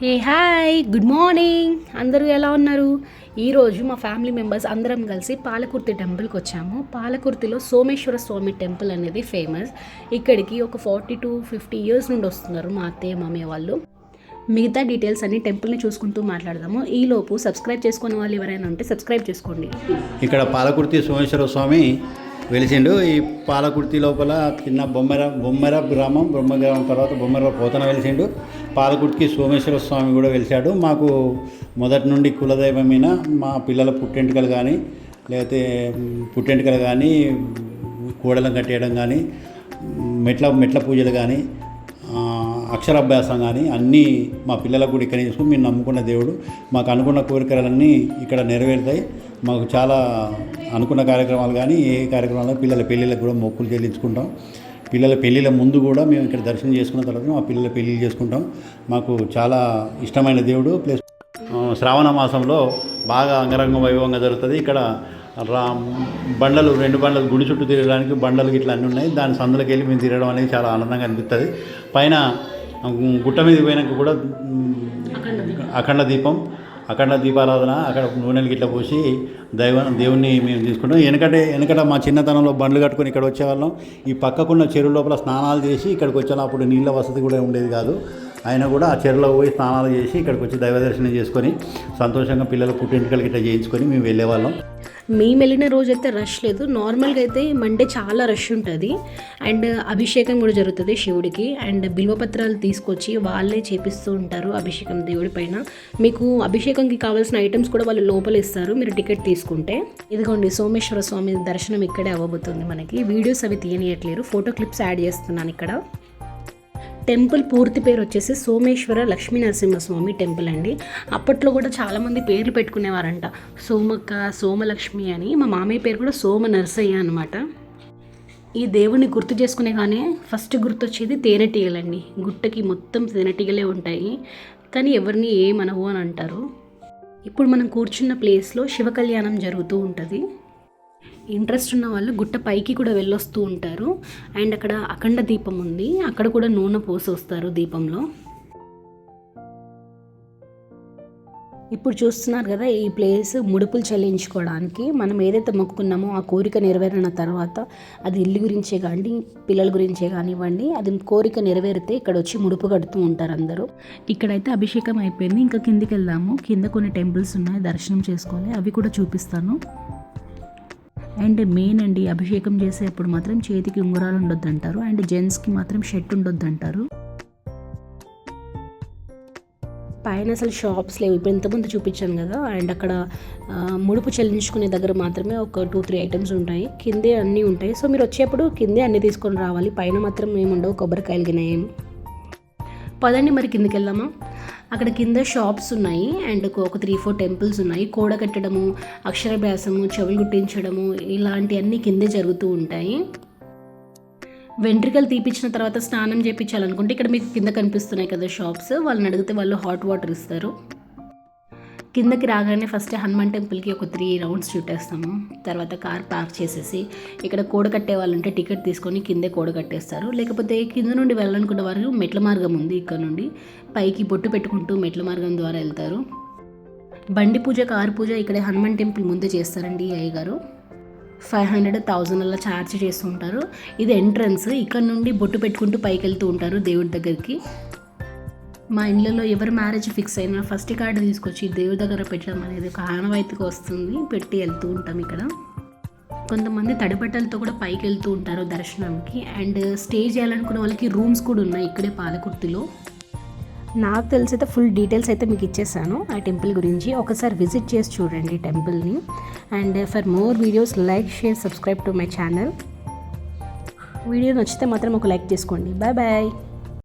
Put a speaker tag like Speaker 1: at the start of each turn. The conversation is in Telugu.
Speaker 1: హే హాయ్ గుడ్ మార్నింగ్ అందరూ ఎలా ఉన్నారు? ఈరోజు మా ఫ్యామిలీ మెంబర్స్ అందరం కలిసి పాలకుర్తి టెంపుల్కి వచ్చాము. పాలకుర్తిలో సోమేశ్వర స్వామి టెంపుల్ అనేది ఫేమస్. ఇక్కడికి ఒక 40 to 50 ఇయర్స్ నుండి వస్తున్నారు మా అత్తయ్య మామయ్య వాళ్ళు. మిగతా డీటెయిల్స్ అన్ని టెంపుల్ని చూసుకుంటూ మాట్లాడదాము. ఈలోపు సబ్స్క్రైబ్ చేసుకునే వాళ్ళు ఎవరైనా ఉంటే సబ్స్క్రైబ్ చేసుకోండి.
Speaker 2: ఇక్కడ పాలకుర్తి సోమేశ్వర స్వామి వెలిసిండు. ఈ పాలకుర్తి లోపల చిన్న బొమ్మెర గ్రామం తర్వాత బొమ్మెర పోతన వెలిసిండు. పాలకుర్తికి సోమేశ్వర స్వామి కూడా వెలిశాడు. మాకు మొదటి నుండి కులదైవమైన మా పిల్లల పుట్టెంటుకలు కానీ కూడలం కట్టేయడం కానీ మెట్ల పూజలు కానీ అక్షరాభ్యాసం కానీ అన్నీ మా పిల్లలకు కూడా ఇక్కడ చేసుకుని మేము నమ్ముకున్న దేవుడు మాకు అనుకున్న కోరికలన్నీ ఇక్కడ నెరవేరుతాయి. మాకు చాలా అనుకున్న కార్యక్రమాలు కానీ ఏ కార్యక్రమాలు పిల్లల పెళ్ళిళ్ళకు కూడా మొక్కులు చెల్లించుకుంటాం. పిల్లల పెళ్ళిళ్ళ ముందు కూడా మేము ఇక్కడ దర్శనం చేసుకున్న తర్వాత మా పిల్లల పెళ్ళిళ్ళు చేసుకుంటాం. మాకు చాలా ఇష్టమైన దేవుడు. ప్లస్ శ్రావణ మాసంలో బాగా అంగరంగ వైభవంగా జరుగుతుంది. ఇక్కడ బండలు 2 బండలు గుడి చుట్టూ తిరగడానికి బండలు ఇట్లా అన్నీ ఉన్నాయి. దాని సందులోకి వెళ్ళి మేము తిరగడం అనేది చాలా ఆనందంగా అనిపిస్తుంది. పైన గుట్ట మీద పోయినాక కూడా అఖండ దీపారాధన అక్కడ నూనెలు గిట్ల పోసి దేవుణ్ణి మేము తీసుకుంటాం. వెనకట మా చిన్నతనంలో బండ్లు కట్టుకొని ఇక్కడ వచ్చేవాళ్ళం. ఈ పక్కకున్న చెరువు లోపల స్నానాలు చేసి ఇక్కడికి వచ్చాను. అప్పుడు నీళ్ళ వసతి కూడా ఉండేది కాదు. అయినా కూడా ఆ చెరువులో పోయి స్నానాలు చేసి ఇక్కడికి వచ్చి దైవ దర్శనం చేసుకొని సంతోషంగా పిల్లలు పుట్టింటికలకి ఇట్లా చేయించుకొని మేము వెళ్ళేవాళ్ళం.
Speaker 1: మేము వెళ్ళిన రోజు అయితే రష్ లేదు. నార్మల్గా అయితే మండే చాలా రష్ ఉంటుంది. అండ్ అభిషేకం కూడా జరుగుతుంది శివుడికి. అండ్ బిల్వపత్రాలు తీసుకొచ్చి వాళ్ళే చేపిస్తూ ఉంటారు అభిషేకం దేవుడి పైన. మీకు అభిషేకంకి కావాల్సిన ఐటమ్స్ కూడా వాళ్ళు లోపల ఇస్తారు మీరు టికెట్ తీసుకుంటే. ఇదిగోండి సోమేశ్వర స్వామి దర్శనం ఇక్కడే అవ్వబోతుంది మనకి. వీడియోస్ అవి తీయనియట్లేరు, ఫోటో క్లిప్స్ యాడ్ చేస్తున్నాను ఇక్కడ. టెంపుల్ పూర్తి పేరు వచ్చేసి సోమేశ్వర లక్ష్మీ నరసింహస్వామి టెంపుల్ అండి. అప్పట్లో కూడా చాలామంది పేర్లు పెట్టుకునేవారంట. సోమక్క, సోమలక్ష్మి అని. మా మామయ్య పేరు కూడా సోమ నరసయ్య అనమాట. ఈ దేవుని గుర్తు చేసుకునే కానీ ఫస్ట్ గుర్తొచ్చేది తేనెటీగలండి. గుట్టకి మొత్తం తేనెటీగలే ఉంటాయి, కానీ ఎవరిని ఏమనవు అని అంటారు. ఇప్పుడు మనం కూర్చున్న ప్లేస్లో శివ కళ్యాణం జరుగుతూ ఉంటుంది. ఇంట్రెస్ట్ ఉన్న వాళ్ళు గుట్ట పైకి కూడా వెళ్ళొస్తూ ఉంటారు. అండ్ అక్కడ అఖండ దీపం ఉంది, అక్కడ కూడా నూనె పోసి వస్తారు దీపంలో. ఇప్పుడు చూస్తున్నారు కదా, ఈ ప్లేస్ ముడుపులు చెల్లించుకోవడానికి. మనం ఏదైతే మొక్కుకున్నామో ఆ కోరిక నెరవేరిన తర్వాత అది ఇల్లు గురించే కానీ పిల్లల గురించే కానివ్వండి, అది కోరిక నెరవేరితే ఇక్కడ వచ్చి ముడుపు కడుతూ ఉంటారు అందరూ. ఇక్కడైతే అభిషేకం అయిపోయింది. ఇంకా కిందికి వెళ్దాము. కింద కొన్ని టెంపుల్స్ ఉన్నాయి, దర్శనం చేసుకోవాలి. అవి కూడా చూపిస్తాను. అండ్ మెయిన్ అండి, అభిషేకం చేసేటప్పుడు మాత్రం చేతికి ఉంగరాలు ఉండొద్దు అంటారు. అండ్ జెంట్స్కి మాత్రం షర్ట్ ఉండొద్దు అంటారు. పైన అసలు షాప్స్ లేవు. ఇప్పుడు ఇంతకుముందు చూపించాను కదా. అండ్ అక్కడ ముడుపు చెల్లించుకునే దగ్గర మాత్రమే ఒక 2-3 ఐటమ్స్ ఉంటాయి. కిందే అన్నీ ఉంటాయి. సో మీరు వచ్చేప్పుడు కిందే అన్నీ తీసుకొని రావాలి. పైన మాత్రం ఏముండవు, కొబ్బరికాయలు గినాయేం. పదండి మరి కిందకి వెళ్దామా. అక్కడ కింద షాప్స్ ఉన్నాయి. అండ్ ఒక 3-4 టెంపుల్స్ ఉన్నాయి. కోడ కట్టడము, అక్షరాభ్యాసము, చెవులు గుట్టించడము ఇలాంటివన్నీ కిందే జరుగుతూ ఉంటాయి. వెంట్రికలు తీపించిన తర్వాత స్నానం చేయించాలనుకుంటే ఇక్కడ మీకు కింద కనిపిస్తున్నాయి కదా షాప్స్, వాళ్ళని అడిగితే వాళ్ళు హాట్ వాటర్ ఇస్తారు. కిందకి రాగానే ఫస్ట్ హనుమాన్ టెంపుల్కి ఒక 3 రౌండ్స్ చుట్టేస్తాము. తర్వాత కార్ పార్క్ చేసేసి ఇక్కడ కోడ కట్టే వాళ్ళంటే టికెట్ తీసుకొని కిందే కోడ కట్టేస్తారు. లేకపోతే కింద నుండి వెళ్ళాలనుకున్న వారు మెట్ల మార్గం ఉంది, ఇక్కడ నుండి పైకి బొట్టు పెట్టుకుంటూ మెట్ల మార్గం ద్వారా వెళ్తారు. బండి పూజ, కారు పూజ ఇక్కడే హనుమాన్ టెంపుల్ ముందే చేస్తారండి అయ్యగారు. 500-1000 అలా ఛార్జ్ చేస్తూ ఉంటారు. ఇది ఎంట్రన్స్. ఇక్కడ నుండి బొట్టు పెట్టుకుంటూ పైకి వెళ్తూ ఉంటారు దేవుడి దగ్గరికి. మా ఇళ్ళలో ఎవరు మ్యారేజ్ ఫిక్స్ అయినా ఫస్ట్ కార్డు తీసుకొచ్చి దేవుడి దగ్గర పెట్టడం అనేది ఒక ఆనవాయితీగా వస్తుంది. పెట్టి వెళ్తూ ఉంటాం ఇక్కడ. కొంతమంది తడిబట్టలతో కూడా పైకి వెళ్తూ ఉంటారు దర్శనంకి. అండ్ స్టే చేయాలనుకున్న వాళ్ళకి రూమ్స్ కూడా ఉన్నాయి ఇక్కడే పాలకుర్తిలో. నాకు తెలిసైతే ఫుల్ డీటెయిల్స్ అయితే మీకు ఇచ్చేసాను ఆ టెంపుల్ గురించి. ఒకసారి విజిట్ చేసి చూడండి టెంపుల్ని. And for more videos like, share, subscribe to my channel. Video నచ్చితే మాత్రం ఒక లైక్ చేసుకోండి. Bye bye.